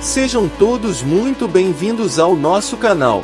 Sejam todos muito bem-vindos ao nosso canal.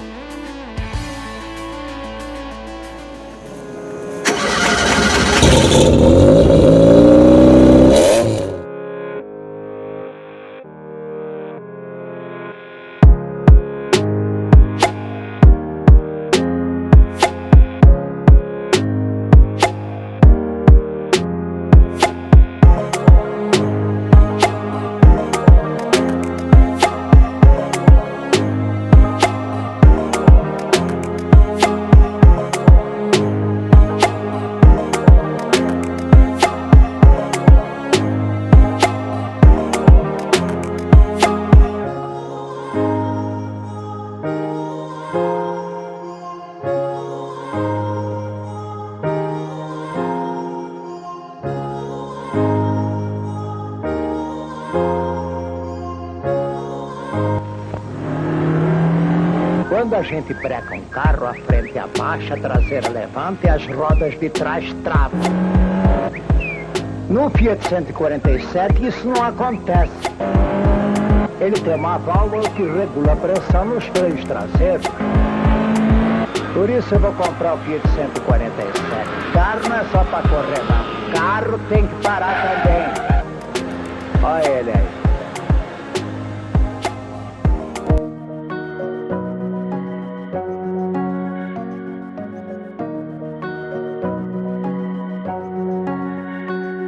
Quando a gente breca um carro, a frente abaixa, a traseira levanta e as rodas de trás travam. No Fiat 147 isso não acontece. Ele tem uma válvula que regula a pressão nos freios traseiros. Por isso eu vou comprar o Fiat 147. Carro não é só para correr não. Carro tem que parar também. Olha ele aí.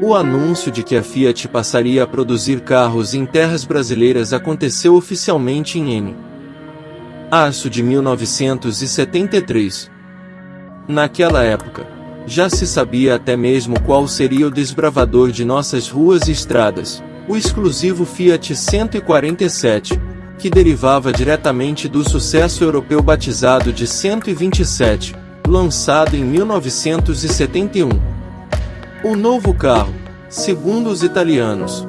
O anúncio de que a Fiat passaria a produzir carros em terras brasileiras aconteceu oficialmente em março de 1973. Naquela época, já se sabia até mesmo qual seria o desbravador de nossas ruas e estradas, o exclusivo Fiat 147, que derivava diretamente do sucesso europeu batizado de 127, lançado em 1971. O novo carro, segundo os italianos,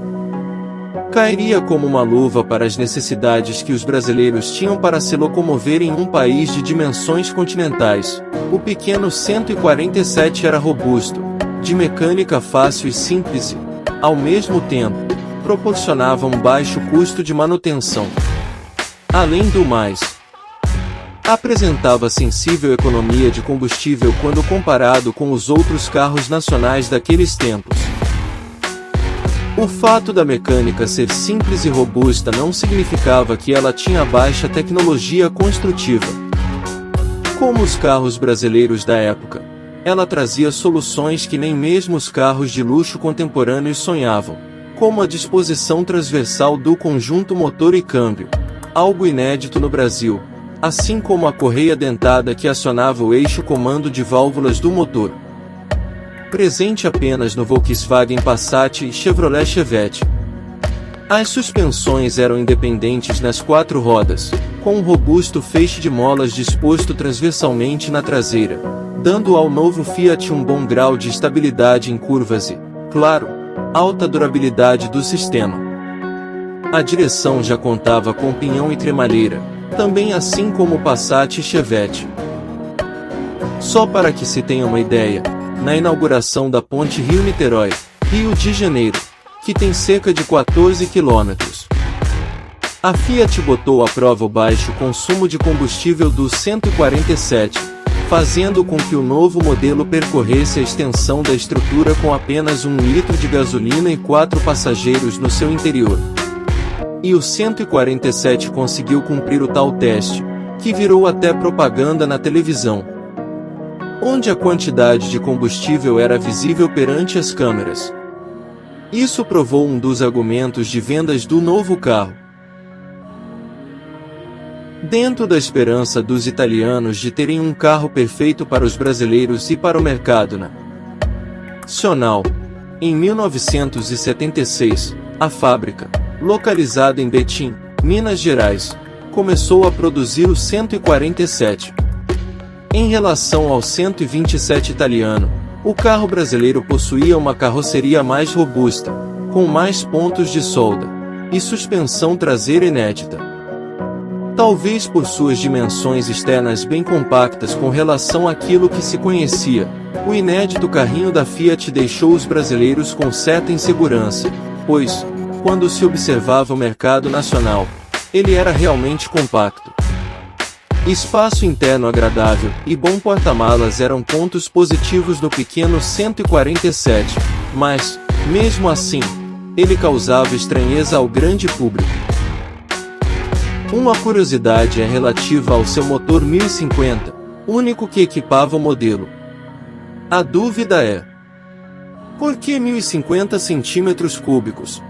cairia como uma luva para as necessidades que os brasileiros tinham para se locomover em um país de dimensões continentais. O pequeno 147 era robusto, de mecânica fácil e simples e, ao mesmo tempo, proporcionava um baixo custo de manutenção. Além do mais, apresentava sensível economia de combustível quando comparado com os outros carros nacionais daqueles tempos. O fato da mecânica ser simples e robusta não significava que ela tinha baixa tecnologia construtiva. Como os carros brasileiros da época, ela trazia soluções que nem mesmo os carros de luxo contemporâneos sonhavam, como a disposição transversal do conjunto motor e câmbio, algo inédito no Brasil, assim como a correia dentada que acionava o eixo comando de válvulas do motor, presente apenas no Volkswagen Passat e Chevrolet Chevette. As suspensões eram independentes nas quatro rodas, com um robusto feixe de molas disposto transversalmente na traseira, dando ao novo Fiat um bom grau de estabilidade em curvas e, claro, alta durabilidade do sistema. A direção já contava com pinhão e cremalheira, também assim como o Passat e Chevette. Só para que se tenha uma ideia, na inauguração da ponte Rio-Niterói, Rio de Janeiro, que tem cerca de 14 quilômetros, a Fiat botou à prova o baixo consumo de combustível do 147, fazendo com que o novo modelo percorresse a extensão da estrutura com apenas 1 litro de gasolina e 4 passageiros no seu interior. E o 147 conseguiu cumprir o tal teste, que virou até propaganda na televisão, onde a quantidade de combustível era visível perante as câmeras. Isso provou um dos argumentos de vendas do novo carro. Dentro da esperança dos italianos de terem um carro perfeito para os brasileiros e para o mercado nacional, em 1976, a fábrica, localizada em Betim, Minas Gerais, começou a produzir o 147. Em relação ao 127 italiano, o carro brasileiro possuía uma carroceria mais robusta, com mais pontos de solda, e suspensão traseira inédita. Talvez por suas dimensões externas bem compactas com relação àquilo que se conhecia, o inédito carrinho da Fiat deixou os brasileiros com certa insegurança, pois, quando se observava o mercado nacional, ele era realmente compacto. Espaço interno agradável e bom porta-malas eram pontos positivos do pequeno 147, mas, mesmo assim, ele causava estranheza ao grande público. Uma curiosidade é relativa ao seu motor 1050, único que equipava o modelo. A dúvida é: por que 1050 cm3?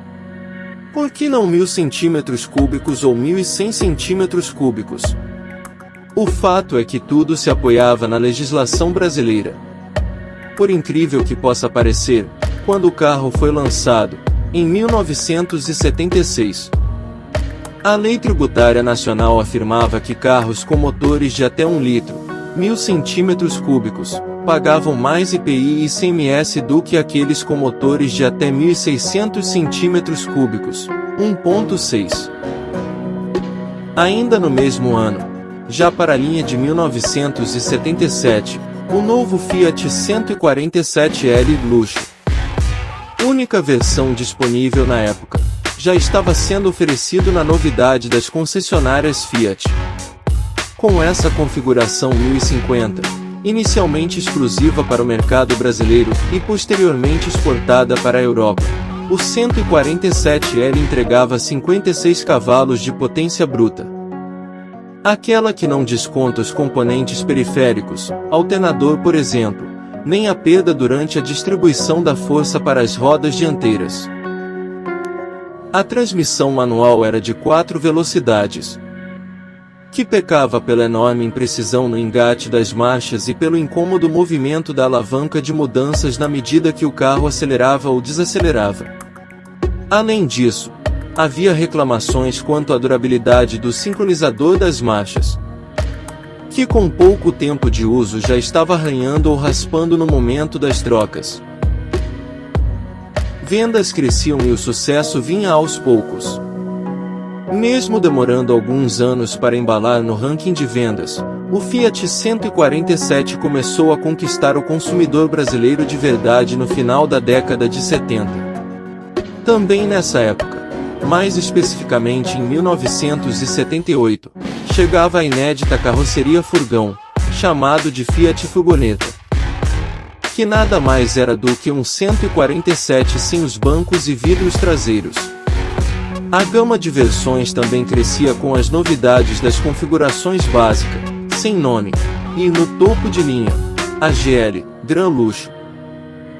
Por que não 1000 cm3 ou 1100 cm3? O fato é que tudo se apoiava na legislação brasileira. Por incrível que possa parecer, quando o carro foi lançado, em 1976, a Lei Tributária Nacional afirmava que carros com motores de até 1 litro, 1000 cm3, pagavam mais IPI e ICMS do que aqueles com motores de até 1600 cm3, 1.6. Ainda no mesmo ano, já para a linha de 1977, o novo Fiat 147L Luxo, única versão disponível na época, já estava sendo oferecido na novidade das concessionárias Fiat. Com essa configuração 1050, inicialmente exclusiva para o mercado brasileiro e posteriormente exportada para a Europa, o 147L entregava 56 cavalos de potência bruta. Aquela que não desconta os componentes periféricos, alternador por exemplo, nem a perda durante a distribuição da força para as rodas dianteiras. A transmissão manual era de 4 velocidades, que pecava pela enorme imprecisão no engate das marchas e pelo incômodo movimento da alavanca de mudanças na medida que o carro acelerava ou desacelerava. Além disso, havia reclamações quanto à durabilidade do sincronizador das marchas, que com pouco tempo de uso já estava arranhando ou raspando no momento das trocas. Vendas cresciam e o sucesso vinha aos poucos. Mesmo demorando alguns anos para embalar no ranking de vendas, o Fiat 147 começou a conquistar o consumidor brasileiro de verdade no final da década de 70. Também nessa época, mais especificamente em 1978, chegava a inédita carroceria furgão, chamado de Fiat Furgoneta, que nada mais era do que um 147 sem os bancos e vidros traseiros. A gama de versões também crescia com as novidades das configurações básica, sem nome, e no topo de linha, a GL, Gran Luxo.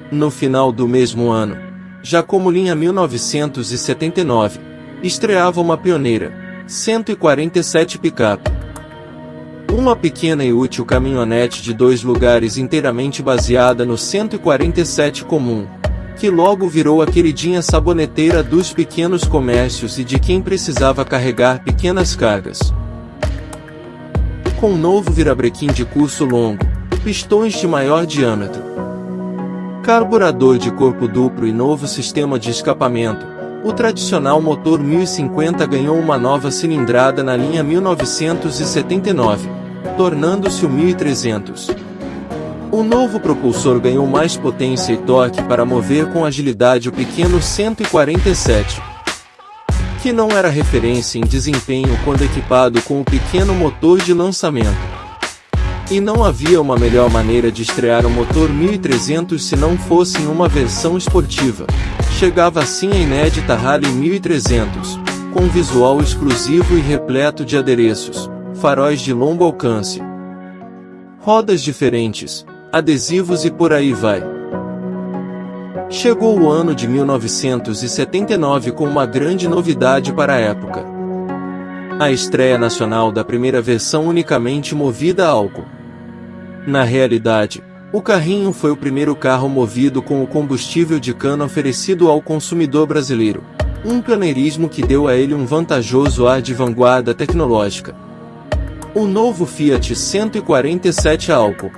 No final do mesmo ano, já como linha 1979, estreava uma pioneira, 147 picape. Uma pequena e útil caminhonete de 2 lugares inteiramente baseada no 147 comum, que logo virou a queridinha saboneteira dos pequenos comércios e de quem precisava carregar pequenas cargas. Com novo virabrequim de curso longo, pistões de maior diâmetro, carburador de corpo duplo e novo sistema de escapamento, o tradicional motor 1050 ganhou uma nova cilindrada na linha 1979, tornando-se o 1300. O novo propulsor ganhou mais potência e torque para mover com agilidade o pequeno 147, que não era referência em desempenho quando equipado com o pequeno motor de lançamento. E não havia uma melhor maneira de estrear o motor 1300 se não fosse em uma versão esportiva. Chegava assim a inédita Rally 1300, com visual exclusivo e repleto de adereços, faróis de longo alcance, rodas diferentes, adesivos e por aí vai. Chegou o ano de 1979 com uma grande novidade para a época: a estreia nacional da primeira versão unicamente movida a álcool. Na realidade, o carrinho foi o primeiro carro movido com o combustível de cana oferecido ao consumidor brasileiro, um pioneirismo que deu a ele um vantajoso ar de vanguarda tecnológica. O novo Fiat 147 a álcool,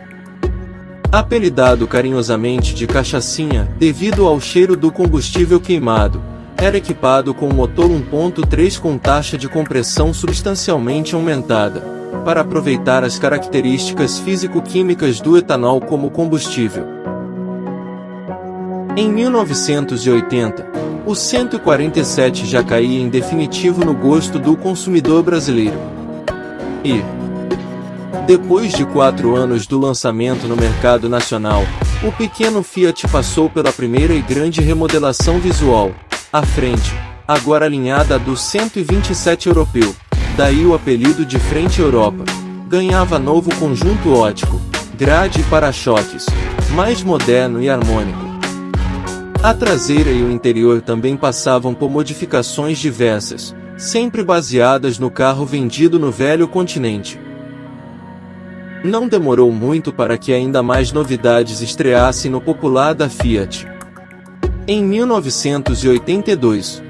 apelidado carinhosamente de cachaçinha devido ao cheiro do combustível queimado, era equipado com um motor 1.3 com taxa de compressão substancialmente aumentada, para aproveitar as características físico-químicas do etanol como combustível. Em 1980, O 147 já caía em definitivo no gosto do consumidor brasileiro. E, depois de 4 anos do lançamento no mercado nacional, o pequeno Fiat passou pela primeira e grande remodelação visual. A frente, agora alinhada à do 127 europeu, daí o apelido de Frente Europa, ganhava novo conjunto óptico, grade e para-choques, mais moderno e harmônico. A traseira e o interior também passavam por modificações diversas, sempre baseadas no carro vendido no velho continente. Não demorou muito para que ainda mais novidades estreassem no popular da Fiat. Em 1982,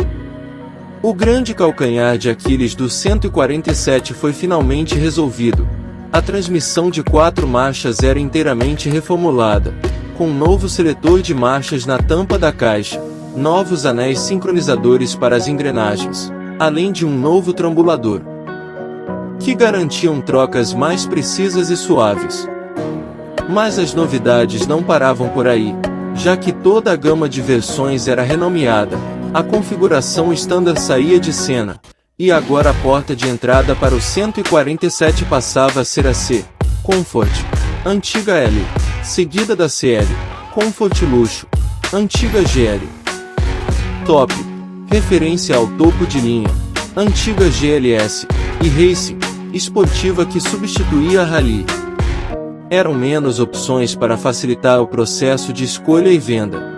o grande calcanhar de Aquiles do 147 foi finalmente resolvido. A transmissão de 4 marchas era inteiramente reformulada, com um novo seletor de marchas na tampa da caixa, novos anéis sincronizadores para as engrenagens, além de um novo trambulador, que garantiam trocas mais precisas e suaves. Mas as novidades não paravam por aí, já que toda a gama de versões era renomeada, a configuração standard saía de cena, e agora a porta de entrada para o 147 passava a ser a C, Comfort, antiga L, seguida da CL, Comfort Luxo, antiga GL, Top, referência ao topo de linha, antiga GLS, e Racing, esportiva que substituía a Rally. Eram menos opções para facilitar o processo de escolha e venda.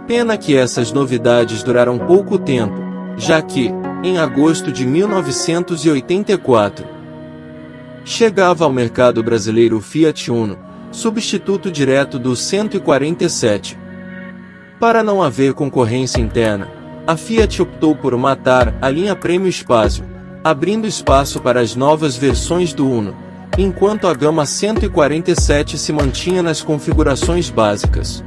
Pena que essas novidades duraram pouco tempo, já que, em agosto de 1984, chegava ao mercado brasileiro o Fiat Uno, substituto direto do 147. Para não haver concorrência interna, a Fiat optou por matar a linha Premium Espaço, abrindo espaço para as novas versões do Uno, enquanto a gama 147 se mantinha nas configurações básicas.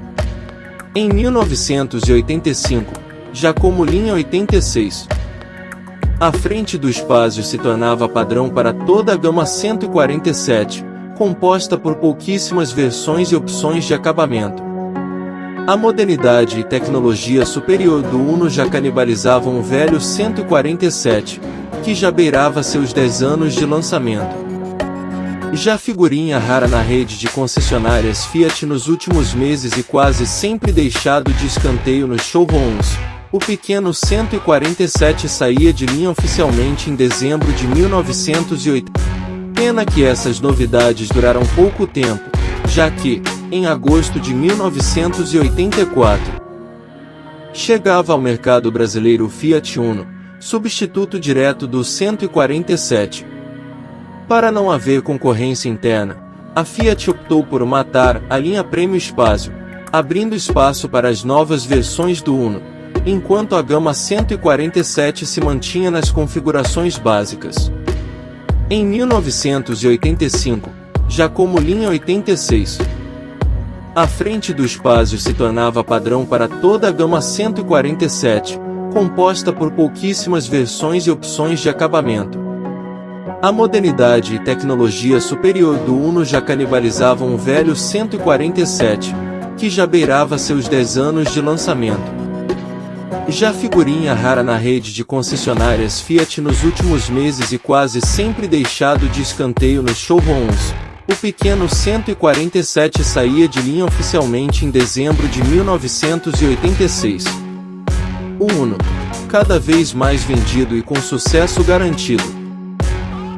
Em 1985, já como linha 86, a frente do Espaço se tornava padrão para toda a gama 147, composta por pouquíssimas versões e opções de acabamento. A modernidade e tecnologia superior do Uno já canibalizavam o velho 147, que já beirava seus 10 anos de lançamento. Já figurinha rara na rede de concessionárias Fiat nos últimos meses e quase sempre deixado de escanteio nos showrooms, o pequeno 147 saía de linha oficialmente em dezembro de 1980. Pena que essas novidades duraram pouco tempo, já que, em agosto de 1984, chegava ao mercado brasileiro o Fiat Uno, substituto direto do 147. Para não haver concorrência interna, a Fiat optou por matar a linha Premium Espaço, abrindo espaço para as novas versões do Uno, enquanto a gama 147 se mantinha nas configurações básicas. Em 1985, já como linha 86, a frente do Espaço se tornava padrão para toda a gama 147, composta por pouquíssimas versões e opções de acabamento. A modernidade e tecnologia superior do Uno já canibalizavam o velho 147, que já beirava seus 10 anos de lançamento. Já figurinha rara na rede de concessionárias Fiat nos últimos meses e quase sempre deixado de escanteio nos showrooms, o pequeno 147 saía de linha oficialmente em dezembro de 1986. O Uno, cada vez mais vendido e com sucesso garantido,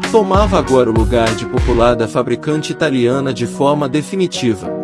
tomava agora o lugar de popular da fabricante italiana de forma definitiva.